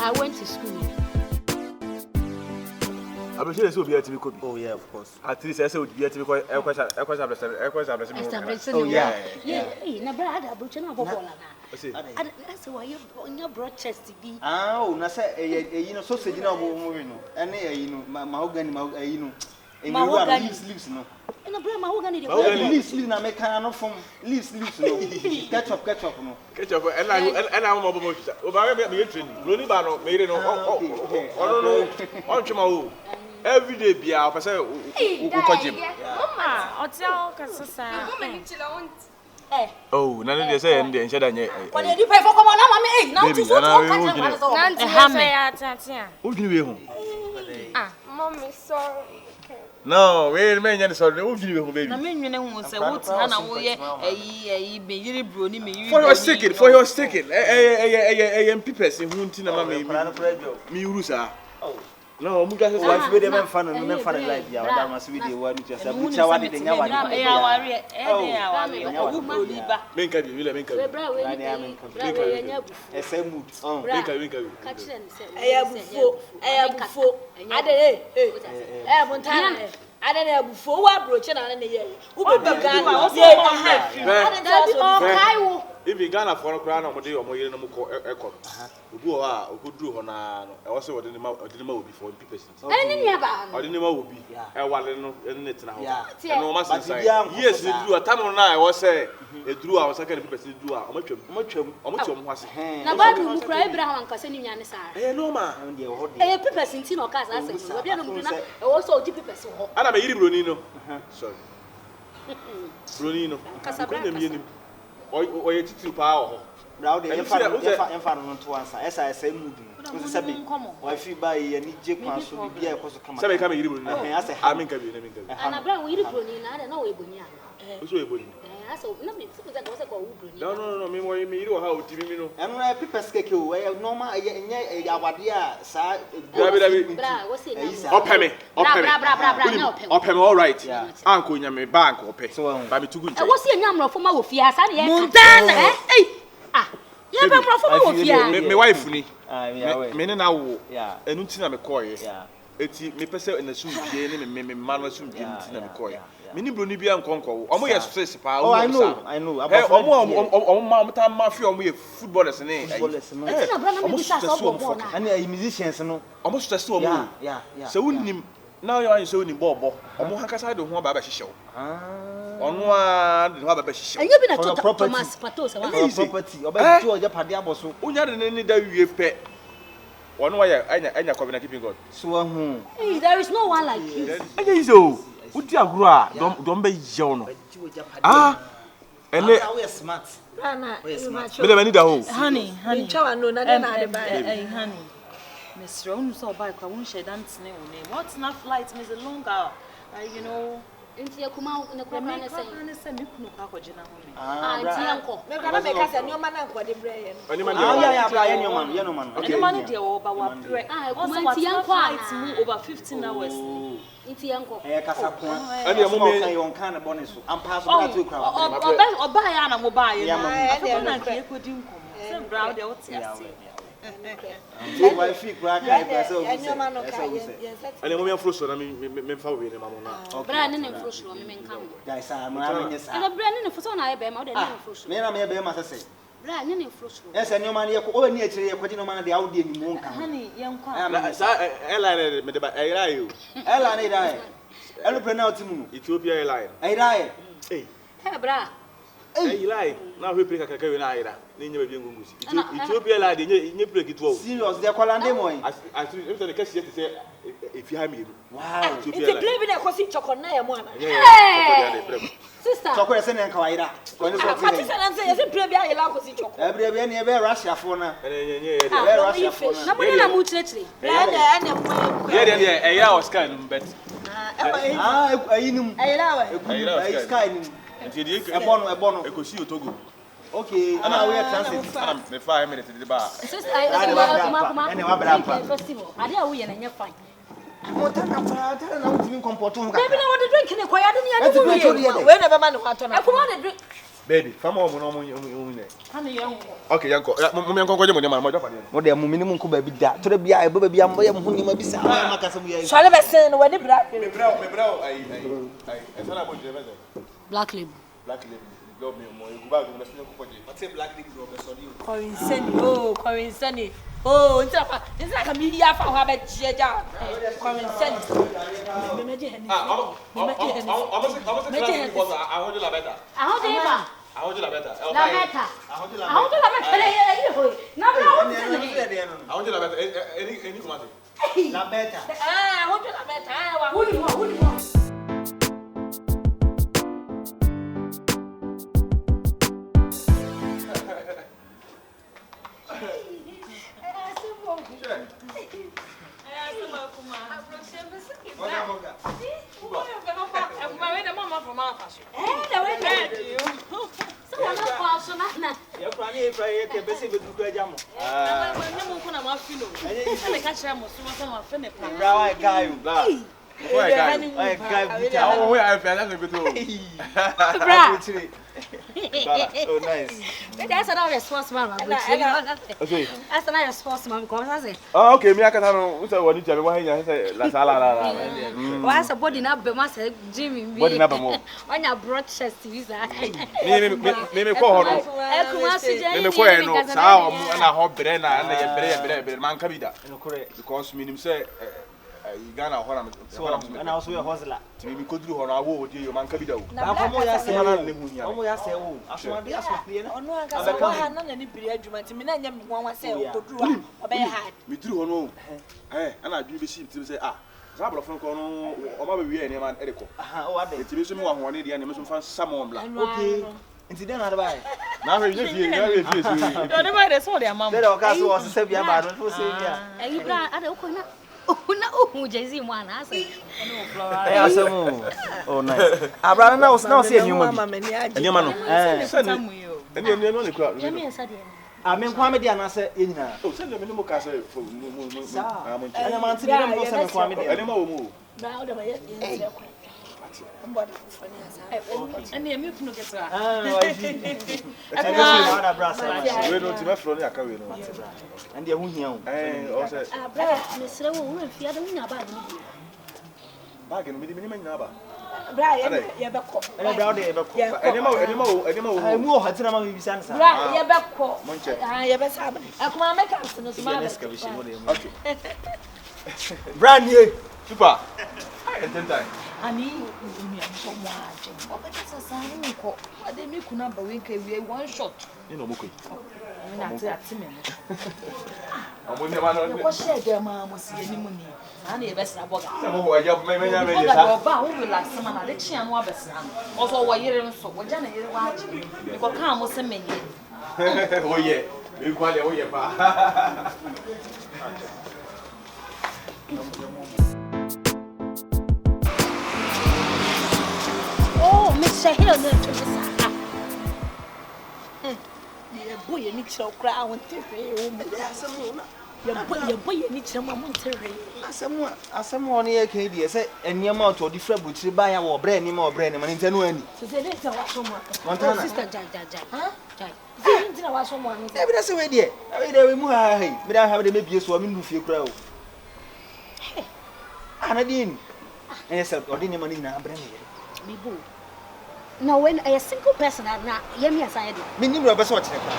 I went to school. I'm sure so be at me. Oh yeah, of course. At least I say would be at me because I Oh yeah. Na brother, but you know about I say why you on your broad chest to be. Ah, na say you know sausage na mo no. Ene you know mahogany you know. Leaves no. Na brother mahogany dey. Leaves na make can no from leaves no. Ketchup no. Ketchup and I mo bo o ba me training. Loni ba no me no. On chuma o. Every day bia o pese o ko gym. Mama, otia ka sasa. Oh, none dey say en dey ensheda nye. What dey pay for come on mama now to so catch so. Nanti say atia. O dwini we ho. Mommy sorry. No, we me nya sorry. O dwini we ho baby. Na me nwene hu say wo tina na wo ye eyi be yiri broni me yiri. For your sticking. Pipes hu ntina mama me uru sa. Oh. No, mu just wife we dey men fan life ya wada mas we dey wadu just abucha wadi dey nya wadi. Ya wari owu broni ba. Menka bi wile menka bi. Bra we nya bu. Ese mood. Menka. Catch them say. Eya bufo. Ade montana. Ade na bufo wa broche na na ye. Wo be Ghana. Ye Kaiwo. If Ghana for crowd na mo dey omo yere no mo ko ekọ. Ogu o ha okoduru ho na no. E wo se odinima obi for people. Eni nia ba. Odinima obi. E wale no ene tena ho. E no ma sense. Yes, e duru atam na e wo se e duru a wo se ka people duru a omo twam ho ase. Na ba du mu kra Abraham anka se ni nwane sa. Eh no ma. People sinti no ka sa se. Obi na mu na e wo so odi people ho. Ana me yiri broni no. Sorry. Broni no. Kasabra. Oye titiri pa ho. Bra de emfa no to ansa. Esa mood no. So sabi. Wa fi ba ye ni je kwan so bibia e koso kama. Sabi ka me yiri broni. Ase amen ka bi. Ana bra wo yiri broni na na wo eboni a. Oso eboni. Aso na me suppose that was ko wo broni. No, me mo yiri wo ha o tibi mi no. Eno na people skeke o e normal nye awade a sa Dabi. Bra wo se na. Opeme. Opeme all right. Anko nya me bank ope. Ba me tugu nche. E wo se nya amrofo ma wo fie asa na ye. Montana. Ye ba amrofo ma wo fie. Me wife ni. Me ne na wo. Enu ntina me koye. Eti me pese na sumdie ne me manu sumdie ntina me koye. Me ni broni bia nkonko. Omo ye stress pa. Oh, I know. Omo ma fi omo ye footballers ne. Eti na bra na me bisa so bo na. Ani musicians no. Omo stress omo. Se wonim now you are so ni bobo. Omo hankasa de ho ba ba hihye wo. Ono a de ho ba ba hihye. Enye bi na Thomas Pato se wa. Property. Oba ti oje pade aboso. Unya de ne da wie pe. Ono wa ya anya covenant keeping God. So hu. Hey, there is no one like you. Enye iso. Udi agro a don be yew no. Ene we smart. Ana, me de mani da ho. Honey. Chawa no na na de ba. Honey. Mr. Onu so buy kwa won share dance ne wo name. What's not flight Miss longer. You know, Nti akuma na kwa na say. Na say me kunu kwa kwaje na ho me. Nti anko. Me kwa na me kasa ni o ma na nko de bre ye no. Oni man Yeah, bra ye no man. Okay. Man dey over wa pre. Also nti anko flight over 15 hours. Nti anko. Kasa ko. Ani mo me kan yon kan bone so. Ampa so bra to kra. Oba ya na mo ba ye. Na ke ko di nko. Say bra de o ti ase. Why fi kra kai person. Enyo ma no ka ye. ani mo me afro na me fa we ne mamo na. Bra ne fro so me nka mo. Guys, I'm na me nyesa. Ana bra ne fo so na ye be ma o de ne fro so. Me na me be ma sese. Bra ne fro so. Ese enyo ma ne ye ko o ni akire ye ko di no ma de awde ni mu nka. Honey, ye nkwa. Sa airline me de ba airline yo. Ela ne dai. Elu pre na otimu no. Ethiopia airline. Airline. Hey. Hey bra. Airline. Na we play kaka we na aira. Na nya ba bi ngungusi. Ethiopia airline de nya play kitwo. Serious de kwalande mo yi. Actually, the case yet say if you have me. Wow. Nti play bi na ko si choko na ye mo ana. Sister. Choko ese ne nka wa ira. Ko ni so Pati ti. se na say ye si play bi aye la ko si choko. Every be ne be Russia fo na. Nye. Russia fo Na mo na mu chire. Ene mo. Yeah, air was kind but ayinum. Ayela wa. Ay sky nim. nti de Ebono. ekosi otogo. Okay, ana we transit. Ana me 5 minutes de ba. Sister, I wa bra pa. Festival. Ade a wo ye na nya fine. Mo ta na utimi comporto ho ka. Baby na what drink ne kwaya de ne ya de We na be ma no ato na. Ekuma de drink. Baby, fama mo no mo ne. Ani ye nko. Okay, yanko. Mo me nko je mo de ma mo jofa de. Mo de mo minimum ko ba bi da. To da bia e ba bia mo ye mo hu ni ma bi sa. Ma makasa mu ye. So le be sen no we ni bra. Me bra ai. Esa bo je be. Black label. Black label. Go me mo e guba go na sin ko je. What say black label go be so di. Corinne. Oh, nti ka mi ya fa ho ba je ja. Corinne. Me je hen. Oh, nice. That's another sportsman. That's another sportsman. Oh, okay, me akata no, so woni tell me why you say la sala la. Why say body na be ma say Jimmy. Body na be mo. On your broad chest visa. Me ko ho no. Me ko e no, sa o mu na ho bre na na ye bre man ka bi da. Because me nim say Ghana ho na so and also your hustler. Me ko duru ho na wo odi yo man ka bi da wo. Ba ko mo ya se o ya se wo asoma de asopie na ono anga so ha na na ni biri adwuma ti me na nya me nwa se o duru a obe hard me duru ho no ana adwuma be shi ti say za bro fon ko no o ma be wi ene man e de ko o ade ti be so me wa ho ne de ene me so fan samon bla okay nti den na de bai na we fie so Yo de bai de so de amam. de o ka so o se bia ba no fo se bia Ibra ada ko na Jay-Z mwana asa. Asemu. Oh nice. Abra na o se enuma bi. Enuma no. Eni no le kura. Yemi esa de. Amen kwa me dia na se enyina. Oh, se me no ka se mo. Anya man ti dem ko se me kwa me dia. Eni ma wo mu. Na o de ba ye se kwa. Mbodi fufani asa. Ani emi kunu ketra. Wa fi. Ati be so ma na bra se. We no ti me fro ni aka we no. Ande hu hia o. O se. Abra mesre wo fi ada wunya ba ni. Ba ge no mi di ma nyina ba. Bra ye be ko. Bra o de ye be ko. Eni ma wo. Mu o hatina ma bi bisa nsa. Bra ye be ko. Monche. Ye be sa ba. Akuma make am no so ma be. Okay. Brand new. Super. NTENTAN. Ani umi amso mo aje. Obeka sasa nko. Ade mi kuna ba we nka we one shot. Ni no mokoi. Na ati me. Amo ni ma no. Ko share dem ma mo si ani mu ni. Na na ye besra boga. Se mo wo ya me nya me Boga sa. do ba wo relax ma na de chia no abesra no. Oso wo yere nso, wo ja na yere wa aje. Ko ka mo se menye. Oye, me kwale oye pa. Oh, Mr. Hill no to this. Ye boy ni chira okra awon tefe o me asemu na. Ye boy ni chira ma mon tefe. Asemu oni e kan die se eniema o to di fra butiri ba ya wo bra ni ma ni ntanu ani. So say let wa so mo. Montana. Sister Jai. Huh? Jai. Say ntina wa so mo ani. E bi da se we die. E de we mu ha he. Me da ha de mebie so me ndu fie kura o. Ana din. E se odi ni ma ni na bra ni. Me bo. No, when a single person na yemi aside. Me ni bra be so kire kura.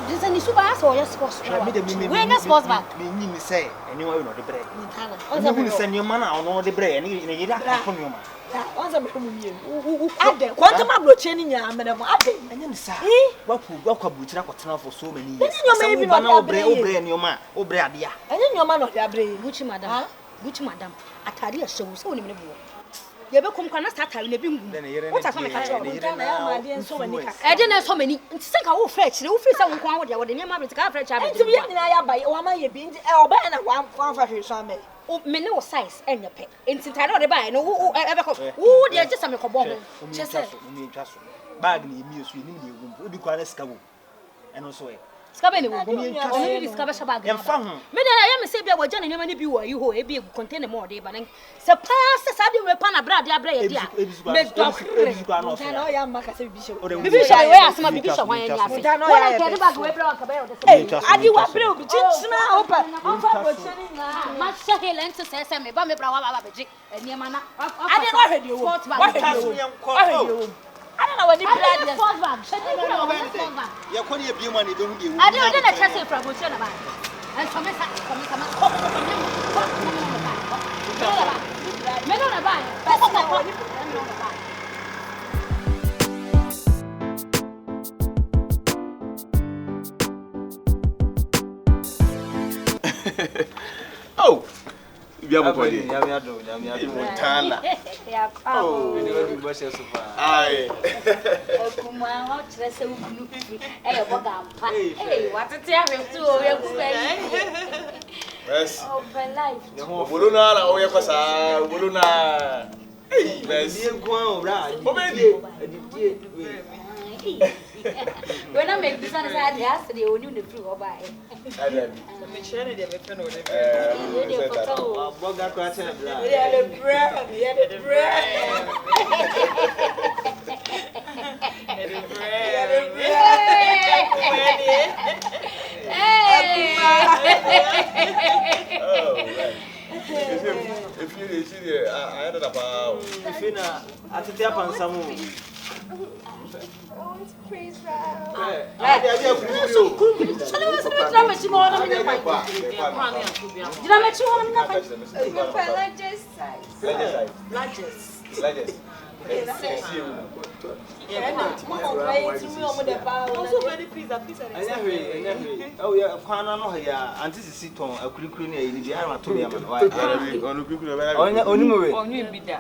This is super so yes sports. When a sports back. Me ni say eniwa we no de bra. Montana. Oza bi se ni ma na ono de bra ni yira ka ko ni ma. Onza be mu mie. Ade. Quantum abroche ni nya amena mo ade. Anya ni sa. Wakwa butira kwatena for so many years. Enya nyoma ebi no obre ni oma. Obre ade a. Enya nyoma no de abre. Gucci madam. Atari a show so ni me bo. Ye be kom kwana start na bi ngum. What asa me ka cho. Na ya ma de so many ka. E de na so many. Nti se ka wo fresh re wo free se wo kwa wo de wo de nyama bre ka fresh abe. Nti bi ya ya ba wa ma ye bi nti e oba na wa fa hwe so ame. O me ne wo size enye pe. Nti tare o de ba no wo e be ko. Wo de je me ko bo ho. Che se mi twa so. Bag ni mi so ni de egum. Obi kwa na sika wo. Eno so e. Skabeni wo. Oni bi skaba shaba ga. Emfa ho. Me da ya me se bia wo gya ne nema ne bi wo yi ho e bi container mo de ba ne. Se pass sa de we pa na bra de abra ye dia. Me do. No ya maka se bishop. Bibisha we asema bibisha hwan ya afi. Wona ke de bag we bra ka ba yo de. Adi wa bra obi chinchina opa. Ofa bo cheni na. Ma shahele nti se me ba me bra wa ba beji. Eniema na. Adi wa hwede wo. Wa hwede wo. Ana na wani bra de. Sport bag. Shadi bra wa sport bag. Ya ko ne bi ma ne be hu de wu. Ade o de na chese fra bo chena ba. En so me sa ko. Me no na ba. Oh, you have a body. Montana. Ya pa. Oh, we never do much so far. Aye. Kuma ho chese wu kunu. Boga ampa. What to tell him to o ye ku Yes. Oh, my life. Boluna na o ye kwasa, boluna. Hey, yes. Ye gwan ora. Obedi. When I make this one, I asked the only the free or buy. Me share the me pen o de. BORGA kwa tena bra. We had a bread. We had a bread. If you see I had a power. If you na atete apansamu. Oh, it's praise round. Oh yeah, kwana no ya anti sisi ton akurikuru ne yi bi ara to ya ma. Onu kurikuru be. Oni mo we. Onyu bi da.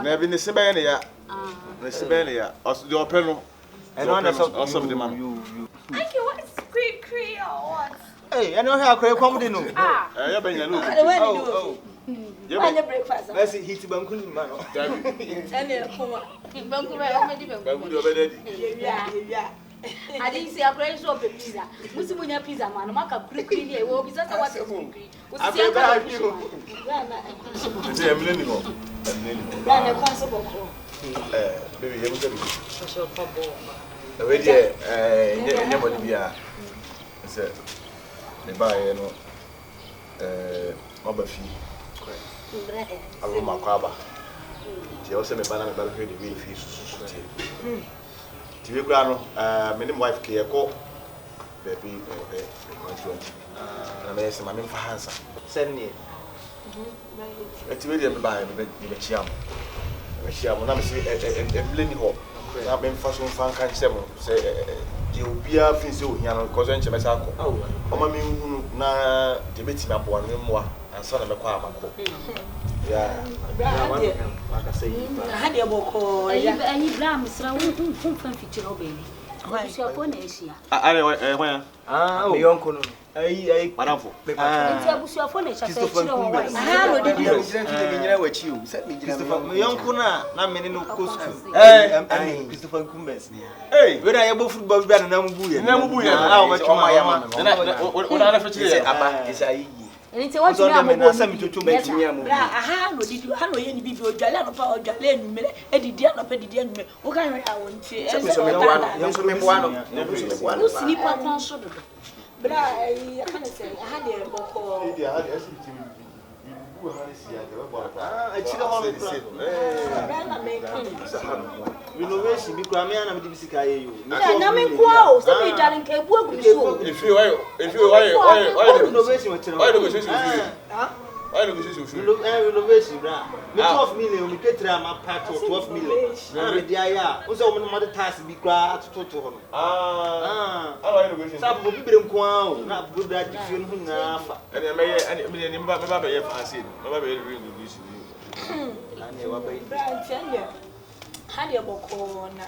Na bi ne sebe ne ya. Na sebe ne ya. Oso de opelo. And on also the man. You. Thank you. What's Cree or what? Hey, I know how I come to know. Ya ben ya no. Oh. Ya When ben. the breakfast. Let's hit banku man. And then come on. Banku we o me di banku. Banku de obedi. Yeah. I didn't see a price of a pizza. Musimunya pizza man, maka kuri ni e wo bi sasa what is kuri. Usi aka Say emle ni ho. Run a constable. Baby, you must be. Social trouble. We dey anybody bia. Say me buy no obafi. Alo makwaba. Ti o se me bana me ba hwe dey we fi susu ti. Ti we kura no me ni wife ke yeko baby 20. Na me se ma me fa hansa. Send me. Ti we dey me buy me chiam. Me chiam na me se emle ni ho. Na me fa so fa kan se mo se di obia fi se ohia no ko so nche me sa ko. O ma me hunu na de beti me aboa no mo ansa na me kwa amako. Yeah. Like I say, I had a book or any blam sra wo fan feature o baby. Usi afọ na ehia. When me yonko no. Ai madamfo. Nti abusu afọ na ehia se chire o wa. no did you nyina wachi o. Set me Christopher me yonko na me ne no ko school. Christopher Kumbes. Hey, We na ye bo football bi na mu buye. na mu buye. O ma chuma ya ma. Ona na feature ya. Aba is ai. Nti what you am na sami tutu me timi am. bra no did you no ye ni bibi odwale no pa odwale enumere edidi no pa didi enumere wo kan hwe awon tie So me boa no. Yo so me boa no. wo sniper kan so do. bra I can say I had a book or Achira hono bra na me renovation bi kwa me ana me dibisika ye yo. na me kwa o se me dwale nka ebu agu so If you why Renovation wa tira. why do we say so? Why do we say so? Renovation bra. Me 12 million me petra ma part 12 million. Na me dia ya. O se o me no tax bi kwa atoto hono. How are you? Sa bo bibere nko a o na bo bra di fie no na afa. And me ba be fancy. Me be renovation. Ani wa bai. bra tianye had a book or na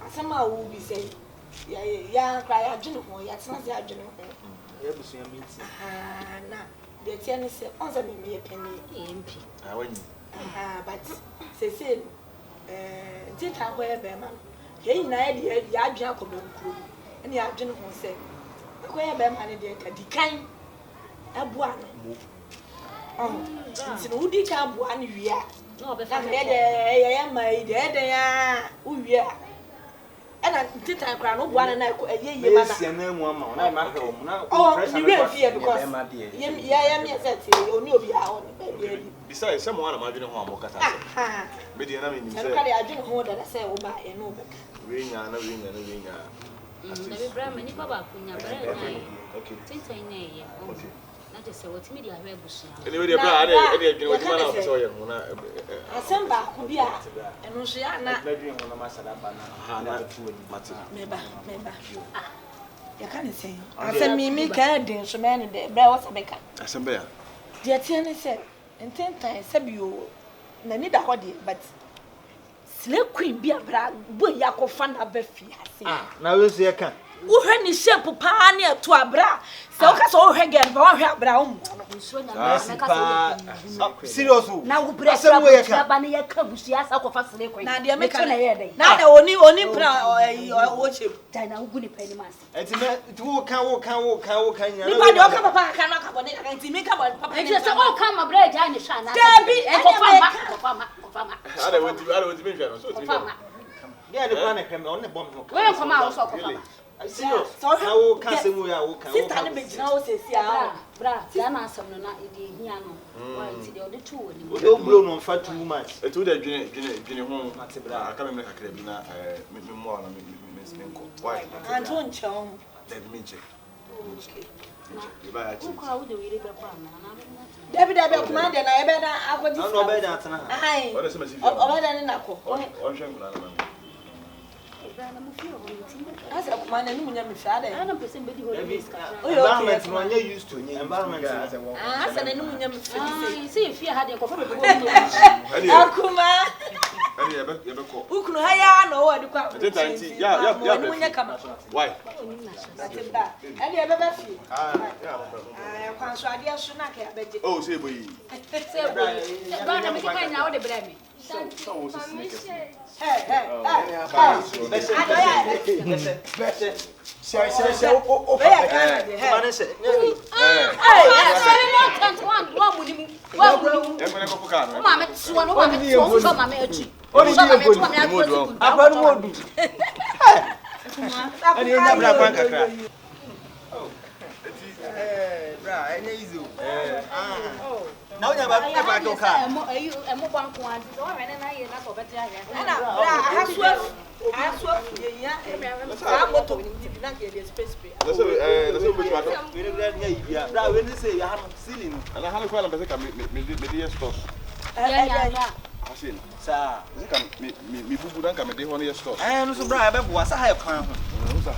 asama wo bi say ya kwa ya dwene ho ya tena se adwene ho Ya busu ya meet. na de tianye se onza me penny MP When but say tinta ho e be ma ye nyina ye de ya adwene akodo nkuru ɛne adwene ho sɛ akɔyɛ bɛma ne deɛ ka di kan aboa no nti no wodi ka aboa no wie a na ɛyɛ ma yi deɛ ɛdɛn a wowie a ɛna ntentan koraa no boa no na ɛyɛ yie ma na ne wie fie because yɛ sɛ tie ɔne obi a ɔne besides some one imagine how am kata me dey na me nim say ɛno ka de adwene ho da sɛ wo ba ɛ no bɛka we nya na na be bra mani baba kunya bra na okay tintan na ye na je se wotimi di ahwe abusia anyway dey bra ade adwene wo ma na so ye ho na asem ba ko bi a ɛno so ya na adwene ho na masada ba na na tuo di mate meba ya kan sɛ asem mi ka den so me ne de bra wo sabeka asem ba ya de tie ne sɛ ntentan sɛ bio na ni da hɔ de but sile queen bi abra bo ya ko fa na ba fi ase na we so ye kan wo hwɛ ni shape pa ne to abra sɛ wo ka sɛ wo hwɛ gen ba wo hwɛ abra wo nsuo nya na ka sɛ serious na wo bre tra ba ne ya ka busia sa ko fa sile queen na de me ka na ye den na de oni pra wo shape dai na wo gu ni pa ni mas enti me wo kan nya ni ba de o ka papa ka na ka bo ne ka enti me ka bo papa enti sɛ o ka ma bre ja ni sha na Debi, ko fa ma ade wonti me hwe no so ti ya de kwa na hwem on ne bom no we ko ma wo so ko fa serious na wo kan se mu ya wo kan sister ne be gina wo se si a bra ya na asem no na edi hia no wa nti de o de tu woni o do blow no fa too much etu de dwene ho mate bra aka me kakra bi na me mo na me nko why anto nchom de me nche ba ya chi ko awu de wire be kwa na Debi kuma de na ebe na akodi na no be da atena ai o de se ma si o be da ne nako o hwe ngula na na mo fi o nti asa kuma na ni munya me fa da ana pese be di ho de environment no anya used to environment asa na ni munya me fa di se fi ha de ko fa be go akuma ani ye be ko ukunu ha ya na o wadi kwa Ntentanti ya ni munya kama why ateba ani ebe be fi kwa so ade so na ka abeje oh say boy ba na me ka nya o de bre me Now you about to back your car. Emo bank one. So I na ye na so better here. Na aso ya sa moto ni na ke dey space pay. Let's say we try to. We dey near you. Bra, when they say you have ceiling. And I have a person can me stores. Yeah. Asin. Sir. This can me bubu dan can me dey one stores. No so bra, be bo sa ha kwan ho. So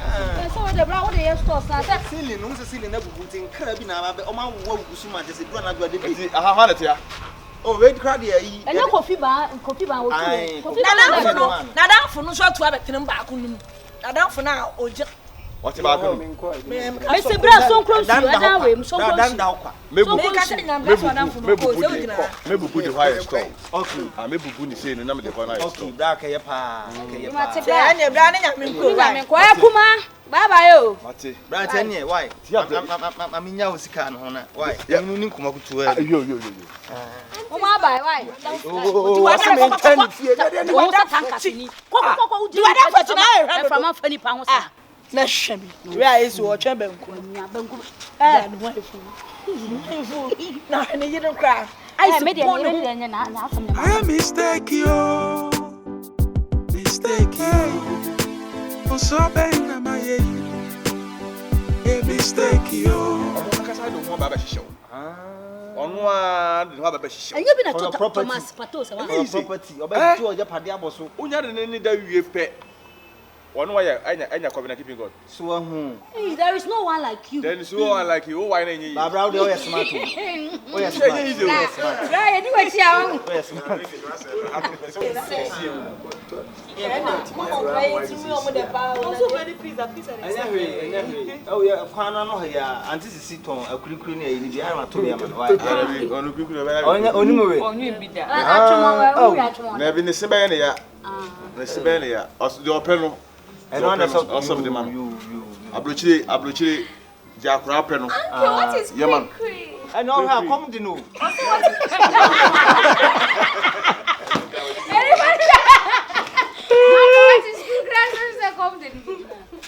the bra what dey stores na say Ceiling, no say ceiling na bubu tin kra bi na ba o ma wo gusu ma just do na do de bi. Aha na te ya. Oh, wait, crowd here. and no coffee ba wo tu. Na dan fo no so to abetenem ba ko num. Na dan fo na oje. What about you? Me se bra so close you dan we so close. Dan da kwa. Me bubu the high store. Okay. Me bubu ni say no na me the high store. Okay, da ka ye pa. You mate Say anya bra na nya me nko. Me ko kuma. Bye bye yo. Mate. Bra ten ye, why? Ma nya wo sika no na. Why? You ni nkoma kutu e. Yo. Mama bye why? Oh, what's me ten fie. Wo sa tanka sini. Ko udi. Do ada fa tina e from afani pa ho sa. Na hwemi. Wia is wo twa banku. Nya banku. Na no fu. Na ne yire kra. I me dey na afam na. I mistake you. So bang na my mistake you. And you been a total Thomas Patos property. Oba tu oja pade aboso. Unya de ni da wie pe. One way anya covenant keeping God. So hu. Hey, there is no one like you. Then so one like you. Why na yin? Baba de o yes smart. O yes smart. Right, anyway, tia. O yes smart. Oh yeah, kwana no ya anti sisi ton akurikuri na yi bi ara to ya ma. Onu kurikuri ba. Oni mo we. Onu bi da. Atwomo. Na bi ne se ba ne ya. Ne se ba ne ya. Os de openo. And on the also the man. You Abrochire, Jakura Preno. What is quick? I know how come to know. What is quick?